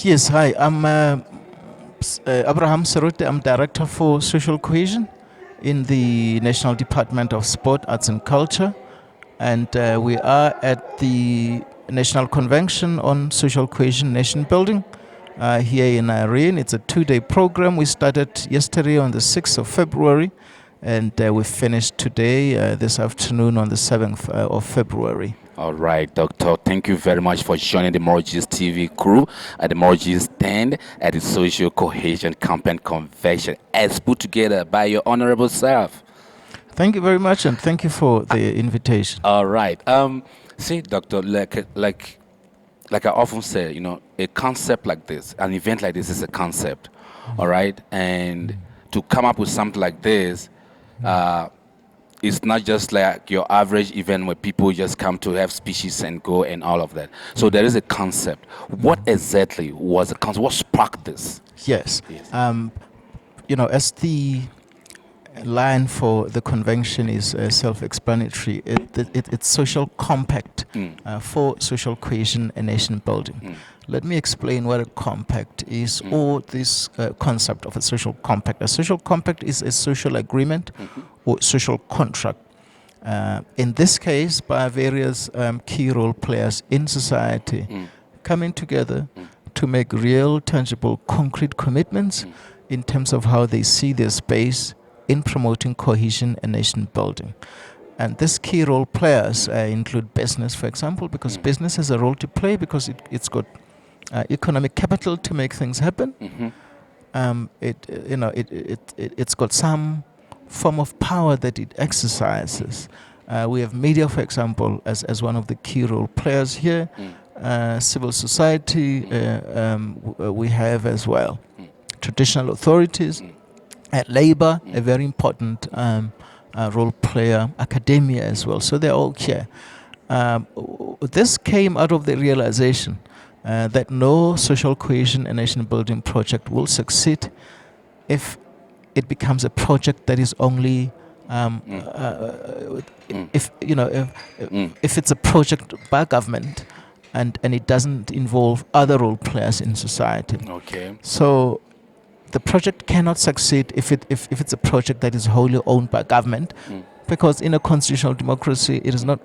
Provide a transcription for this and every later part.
Yes, hi. I'm Abraham Serote. I'm Director for Social Cohesion in the National Department of Sport, Arts and Culture. And we are at the National Convention on Social Cohesion Nation Building here in Irene. It's a 2-day program. We started yesterday on the 6th of February, and we finished today, this afternoon, on the 7th of February. All right, Doctor. Thank you very much for joining the MorgeezTV crew at the Morgeez stand at the Social Cohesion Campaign Convention as put together by your honorable self. Thank you very much, and thank you for the invitation. All right. See, Doctor, like I often say, a concept like this, an event like this is a concept. All right, and to come up with something like this. It's not just like your average event where people just come to have speeches and go and all of that. So there is a concept. What exactly was the concept? What sparked this? Yes. As the line for the convention is self-explanatory, it's social compact for social cohesion and nation building. Let me explain what a compact is, or this concept of a social compact. A social compact is a social agreement or social contract. In this case, by various key role players in society coming together to make real, tangible, concrete commitments in terms of how they see their space in promoting cohesion and nation building. And these key role players include business, for example, because business has a role to play because it's got economic capital to make things happen. It's got some form of power that it exercises. We have media, for example, as one of the key role players here. Civil society we have as well. Traditional authorities, labor, a very important role player, academia as well. So they're all here. This came out of the realization that no social cohesion and nation building project will succeed if it becomes a project that is only if it's a project by government and it doesn't involve other role players in society. Okay. So the project cannot succeed if it's a project that is wholly owned by government, because in a constitutional democracy it is not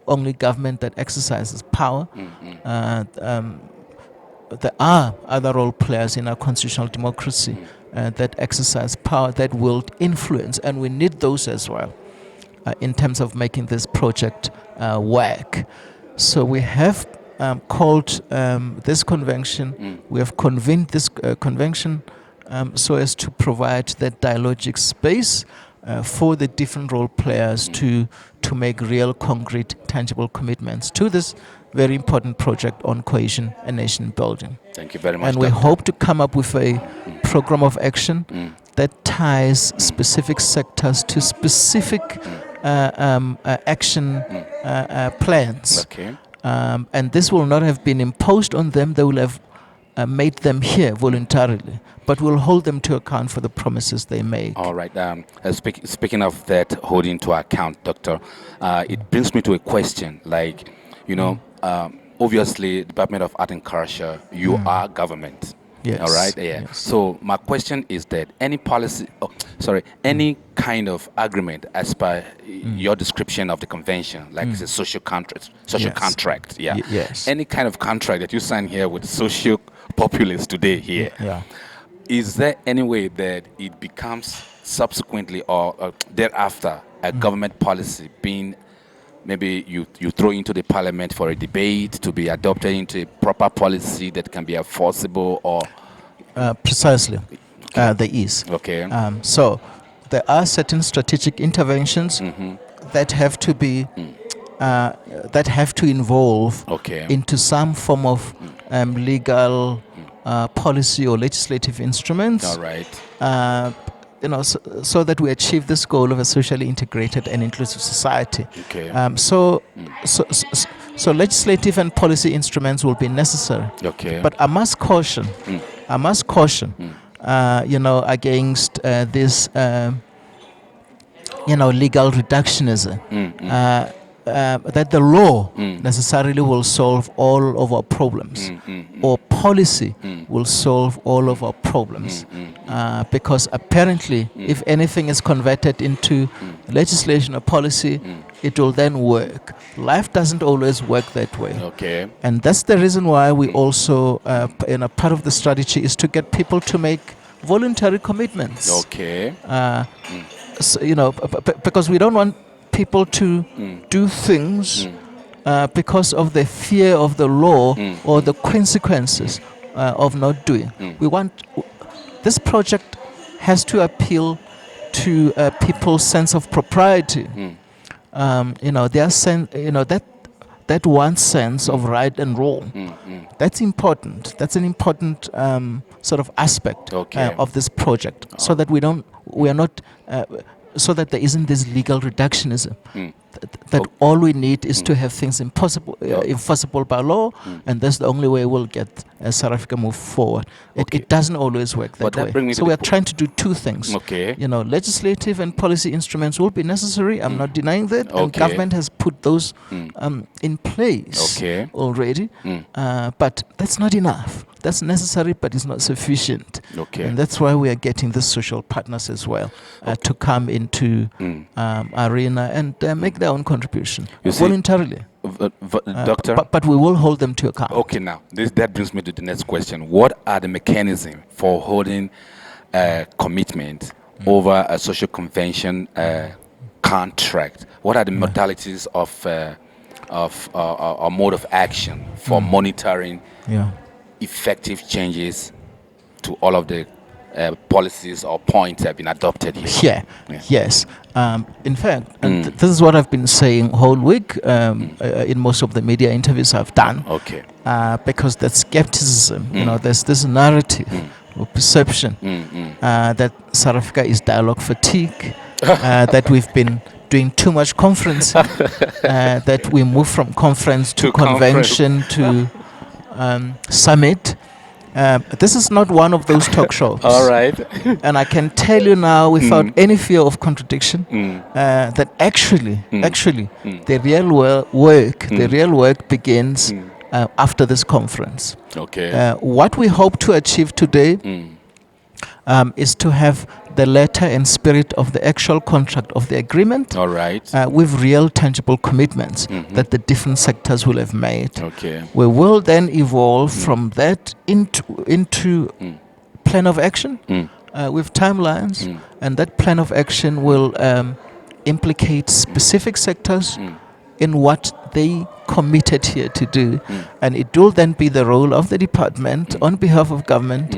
only government that exercises power. There are other role players in our constitutional democracy that exercise power, that will influence, and we need those as well in terms of making this project work. So we have called this convention, we have convened this convention so as to provide that dialogic space for the different role players to make real, concrete, tangible commitments to this very important project on cohesion and nation building. Thank you very much. And we hope to come up with a program of action that ties specific sectors to specific action plans. Okay. And this will not have been imposed on them. They will have made them here voluntarily, but we'll hold them to account for the promises they make. All right. Speaking of that, holding to account, Doctor, it brings me to a question. Like, obviously, Department of Art and Culture, you are government. Yes. All right. Yeah. Yes. So my question is that any kind of agreement, as per your description of the convention, like it's a social contract, yeah. Yes. Any kind of contract that you sign here with social populists today here. Yeah. Is there any way that it becomes subsequently or thereafter a government policy, being maybe you throw into the parliament for a debate to be adopted into a proper policy that can be enforceable, or precisely there is. Okay. So there are certain strategic interventions that have to be that have to involve into some form of legal policy or legislative instruments. All right. So that we achieve this goal of a socially integrated and inclusive society. Okay. So legislative and policy instruments will be necessary. Okay. But I must caution, against this, legal reductionism. that the law necessarily will solve all of our problems, or policy will solve all of our problems, because apparently, if anything is converted into legislation or policy, it will then work. Life doesn't always work that way. Okay. And that's the reason why we also, part of the strategy is to get people to make voluntary commitments. Okay. So, because we don't want people to do things because of the fear of the law or the consequences of not doing. We want this project has to appeal to people's sense of propriety. Their sense, that one sense of right and wrong. That's important. That's an important sort of aspect of this project, so that so that there isn't this legal reductionism. That all we need is to have things enforceable by law, and that's the only way we'll get South Africa move forward. It doesn't always work that way. So we are trying to do two things. Legislative and policy instruments will be necessary. I'm not denying that, and government has put those in place already. But that's not enough. That's necessary, but it's not sufficient. And that's why we are getting the social partners as well to come into arena and make their own contribution voluntarily. Doctor? But we will hold them to account. Okay, now, that brings me to the next question. What are the mechanisms for holding commitment over a social convention contract? What are the modalities of mode of action for monitoring effective changes to all of the policies or points that have been adopted here? Yes. In fact, this is what I've been saying whole week in most of the media interviews I've done. Because that skepticism, there's this narrative or perception that South Africa is dialogue fatigue, that we've been doing too much conference, that we move from conference to convention to summit. This is not one of those talk shows. All right. And I can tell you now, without any fear of contradiction, that actually, the real work begins after this conference. What we hope to achieve today is to have the letter and spirit of the actual contract of the agreement, with real tangible commitments that the different sectors will have made. We will then evolve from that into plan of action with timelines, and that plan of action will implicate specific sectors in what they committed here to do, and it will then be the role of the department on behalf of government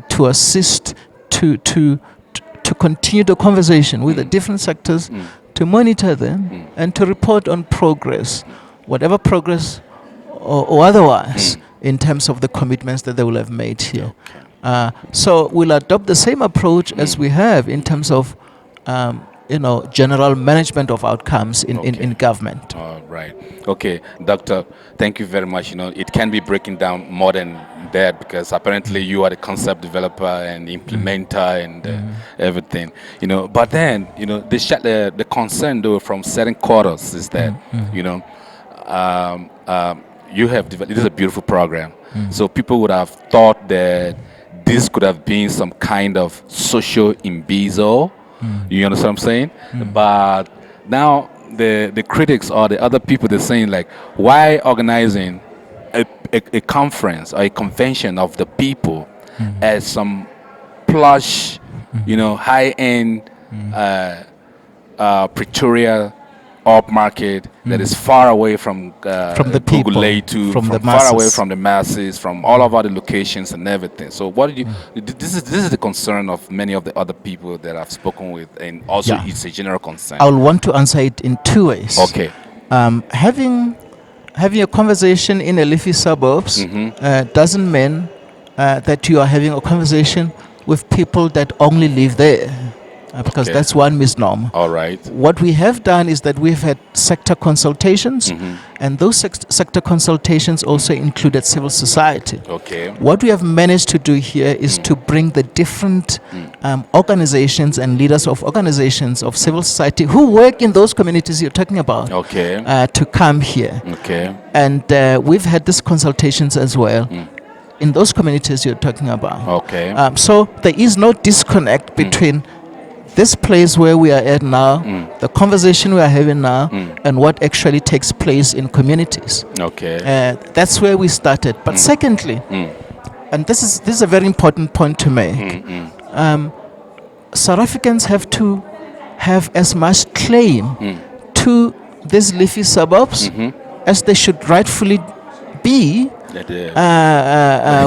to assist to continue the conversation with the different sectors, to monitor them and to report on progress, whatever progress or otherwise, in terms of the commitments that they will have made here. So we'll adopt the same approach as we have in terms of general management of outcomes in government. Right. Okay, Doctor, thank you very much. It can be breaking down more than that, because apparently you are the concept developer and implementer and everything. But then, the concern though from certain quarters is that, you have developed, it is a beautiful program. So people would have thought that this could have been some kind of social imbizo. You understand what I'm saying? But now the critics or the other people, they're saying like, why organizing a conference or a convention of the people as some plush, high-end Pretoria upmarket that is far away from the people, from far away from the masses, from all of the locations and everything. So what did you? This is the concern of many of the other people that I've spoken with, and also it's a general concern. I will want to answer it in two ways. Okay. Having a conversation in a leafy suburbs doesn't mean that you are having a conversation with people that only live there. because Okay. that's one misnomer. All right. What we have done is that we've had sector consultations, and those sector consultations also included civil society. Okay. What we have managed to do here is to bring the different organizations and leaders of organizations of civil society who work in those communities you're talking about Okay. to come here. Okay. And we've had these consultations as well in those communities you're talking about. Okay. So there is no disconnect between this place where we are at now, the conversation we are having now, and what actually takes place in communities. Okay. That's where we started. But secondly, and this is a very important point to make, South Africans have to have as much claim to these leafy suburbs as they should rightfully be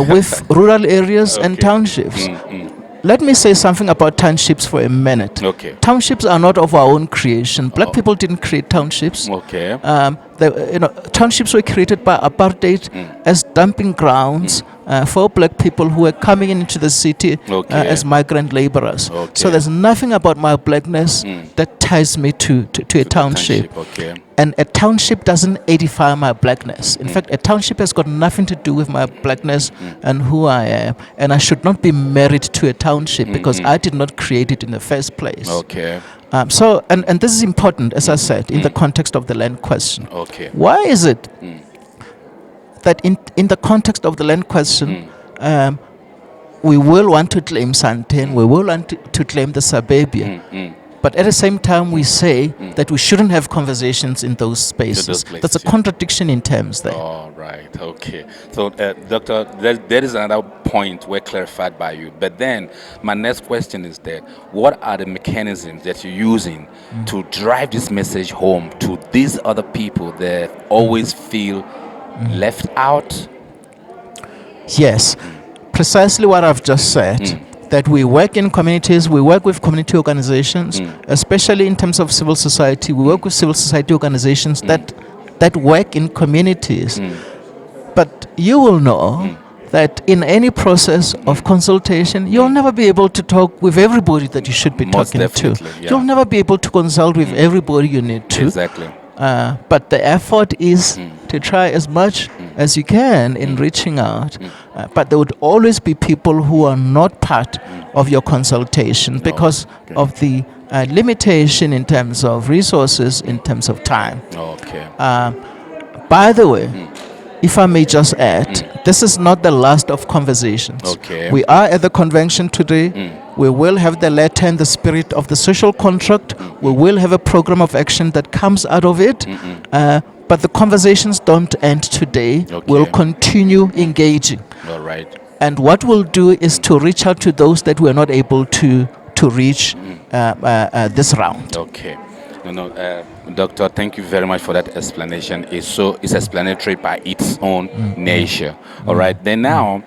with rural areas and townships. Let me say something about townships for a minute. Okay. Townships are not of our own creation. Black people didn't create townships. Okay. Townships were created by apartheid as dumping grounds for black people who were coming into the city as migrant laborers. Okay. So there's nothing about my blackness that ties me to a township. Okay. And a township doesn't edify my blackness. In fact, a township has got nothing to do with my blackness and who I am. And I should not be married to a township because I did not create it in the first place. Okay. So this is important, as I said, in the context of the land question. Okay. Why is it that in the context of the land question, we will want to claim Sandton, we will want to claim the suburbia, but at the same time we say that we shouldn't have conversations in those spaces. That's a contradiction in terms there. All right. Okay. So, Doctor, there is another point well clarified by you. But then my next question is that what are the mechanisms that you're using to drive this message home to these other people that always feel left out? Yes, precisely what I've just said. That we work in communities, we work with community organizations, especially in terms of civil society. We work with civil society organizations that work in communities. But you will know that in any process of consultation, you'll never be able to talk with everybody that you should be Most talking to. definitely, You'll never be able to consult with everybody you need to. Exactly. But the effort is to try as much as you can in reaching out. But there would always be people who are not part of your consultation because of the limitation in terms of resources, in terms of time. Okay. By the way, if I may just add, this is not the last of conversations. Okay. We are at the convention today. We will have the letter and the spirit of the social contract. We will have a program of action that comes out of it. But the conversations don't end today. Okay. We'll continue engaging. All right. And what we'll do is to reach out to those that we're not able to reach this round. Okay. Doctor, thank you very much for that explanation. It's explanatory by its own nature. All right. Then now,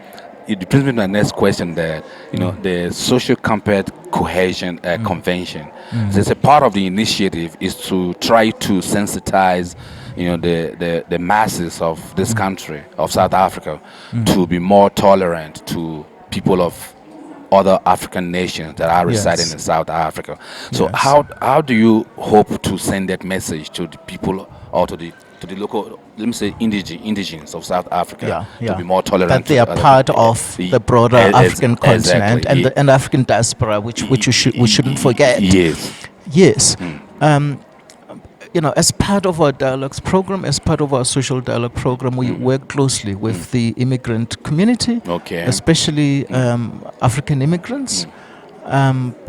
it brings me to the next question. That the Social Cohesion Convention. So it's a part of the initiative is to try to sensitize, the masses of this country of South Africa to be more tolerant to people of other African nations that are residing in South Africa. So how do you hope to send that message to the people or to the local, let me say, indigenous of South Africa to be more tolerant? That they are part of the broader African continent and the African diaspora, which we shouldn't forget. Yes. As part of our dialogues program, as part of our social dialogue program, we work closely with the immigrant community, especially African immigrants.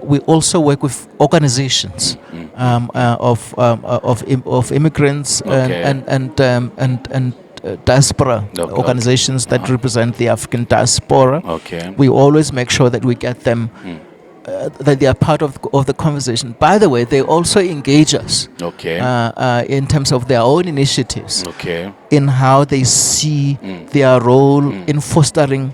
We also work with organizations of immigrants and diaspora organizations that represent the African diaspora. We always make sure that we get them. That they are part of the conversation. By the way, they also engage us in terms of their own initiatives, in how they see their role in fostering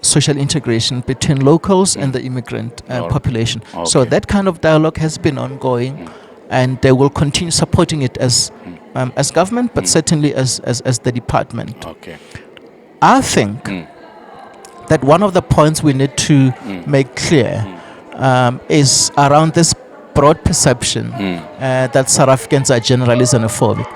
social integration between locals and the immigrant population. So that kind of dialogue has been ongoing, and they will continue supporting it as government, but certainly as the department. I think that one of the points we need to make clear is around this broad perception that South Africans are generally xenophobic.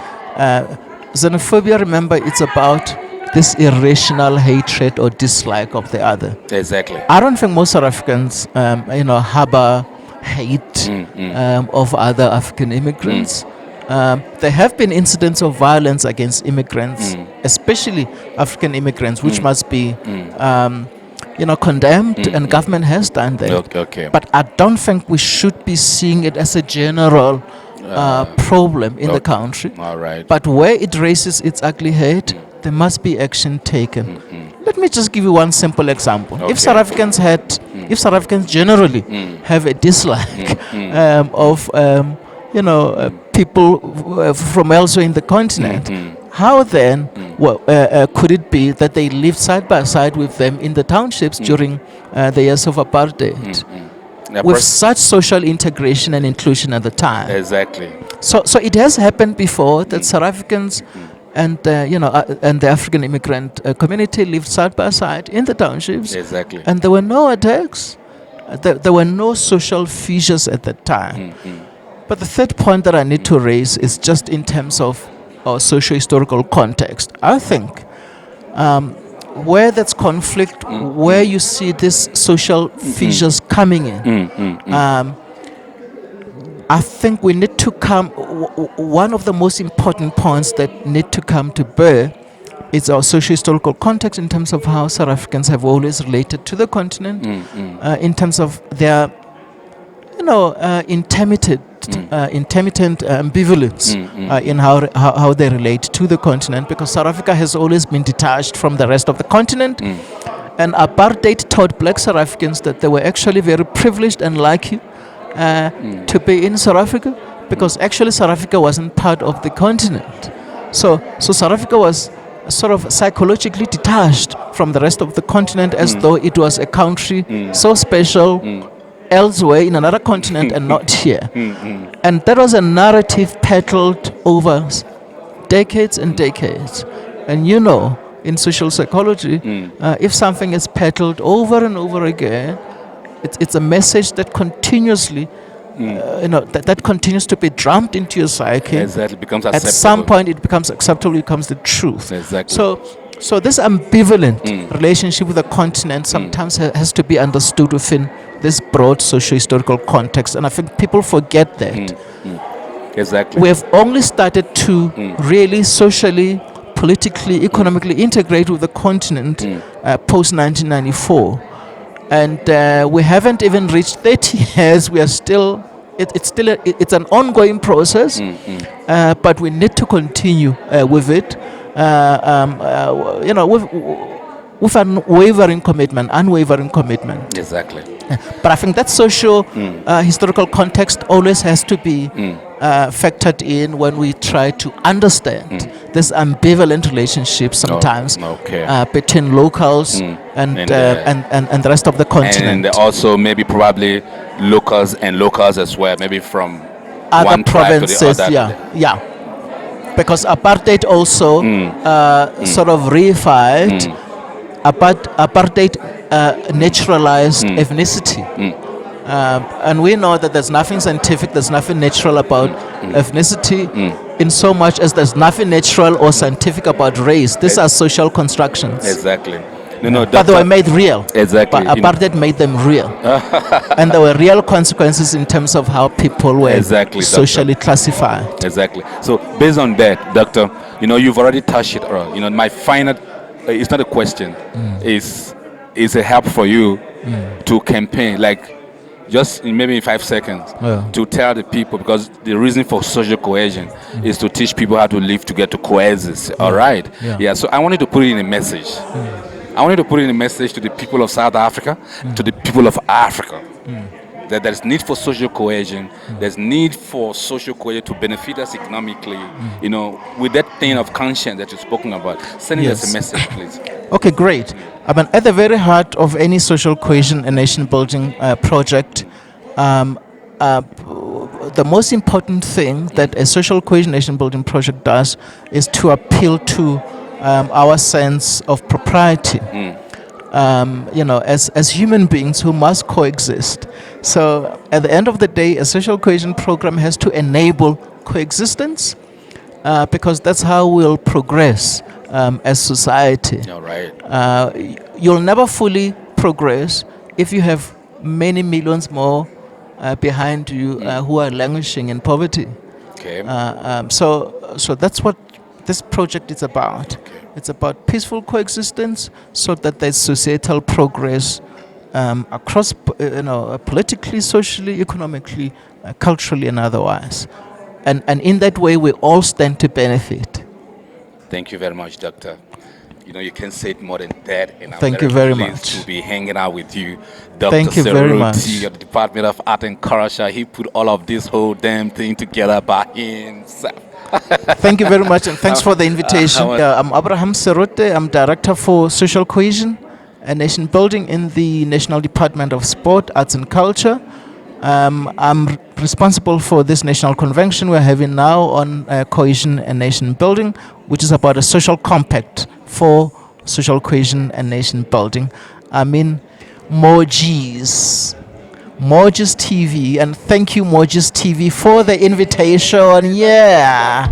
Xenophobia, remember, it's about this irrational hatred or dislike of the other. Exactly. I don't think most South Africans, harbor hate of other African immigrants. There have been incidents of violence against immigrants, especially African immigrants, which must be, condemned, and government has done that. Okay. But I don't think we should be seeing it as a general problem in the country. All right. But where it raises its ugly head, there must be action taken. Let me just give you one simple example. Okay. If South Africans generally have a dislike of people from elsewhere in the continent, how then could it be that they lived side by side with them in the townships during the years of apartheid? With such social integration and inclusion at the time. Exactly. So it has happened before that South Africans and and the African immigrant community lived side by side in the townships. Exactly. And there were no attacks. There were no social fissures at that time. But the third point that I need to raise is just in terms of our socio-historical context. I think where that's conflict, where you see these social fissures coming in, I think we need to come. One of the most important points that need to come to bear is our socio-historical context in terms of how South Africans have always related to the continent, in terms of their, intermittent ambivalence in how they relate to the continent, because South Africa has always been detached from the rest of the continent. And apartheid taught black South Africans that they were actually very privileged and lucky to be in South Africa, because actually South Africa wasn't part of the continent. So South Africa was sort of psychologically detached from the rest of the continent, as though it was a country so special elsewhere in another continent and not here. And that was a narrative peddled over decades and decades. And in social psychology, if something is peddled over and over again, it's a message that continuously, that continues to be drummed into your psyche. Exactly, becomes acceptable. At some point, it becomes acceptable, it becomes the truth. Exactly. So this ambivalent relationship with the continent sometimes has to be understood within this broad socio-historical context, and I think people forget that. Exactly. We have only started to really socially, politically, economically integrate with the continent post 1994, and we haven't even reached 30 years. We are still. It's an ongoing process, but we need to continue with it. With unwavering commitment. Exactly. But I think that social historical context always has to be factored in when we try to understand this ambivalent relationship sometimes between locals and the rest of the continent. And also maybe probably locals as well, maybe from other one provinces. Tribe to the other. Yeah. Because apartheid also sort of reified. Apartheid naturalized ethnicity. And we know that there's nothing scientific, there's nothing natural about ethnicity, in so much as there's nothing natural or scientific about race. These are social constructions. Exactly. But they were made real. Exactly. But apartheid made them real. And there were real consequences in terms of how people were socially classified. Exactly. So based on that, Doctor, you've already touched it. My final, it's not a question, is a help for you to campaign, like just maybe in 5 seconds, to tell the people, because the reason for social cohesion is to teach people how to live together, to coexist. All right? Yeah. So I wanted to put it in a message. I wanted to put in a message to the people of South Africa, to the people of Africa, that there's need for social cohesion. There's need for social cohesion to benefit us economically. With that thing of conscience that you've spoken about. Send us a message, please. Okay, great. At the very heart of any social cohesion and nation building project, the most important thing that a social cohesion nation building project does is to appeal to our sense of propriety. as human beings who must coexist. So at the end of the day, a social cohesion program has to enable coexistence, because that's how we'll progress as society. All right. You'll never fully progress if you have many millions more behind you who are languishing in poverty. Okay. So that's what this project is about. Okay. It's about peaceful coexistence, so that there's societal progress across, politically, socially, economically, culturally, and otherwise. And in that way, we all stand to benefit. Thank you very much, Doctor. You can say it more than that, and I'm Thank you very pleased much. to be hanging out with you, Dr. Thank you very Seroti, much. of the Department of Art and Culture. He put all of this whole damn thing together by himself. Thank you very much, and thanks for the invitation. I'm Abraham Serote. I'm Director for Social Cohesion and Nation Building in the National Department of Sport, Arts and Culture. I'm responsible for this national convention we're having now on cohesion and nation building, which is about a social compact for social cohesion and nation building. I'm in MorgeezTV, and thank you, MorgeezTV, for the invitation. Yeah.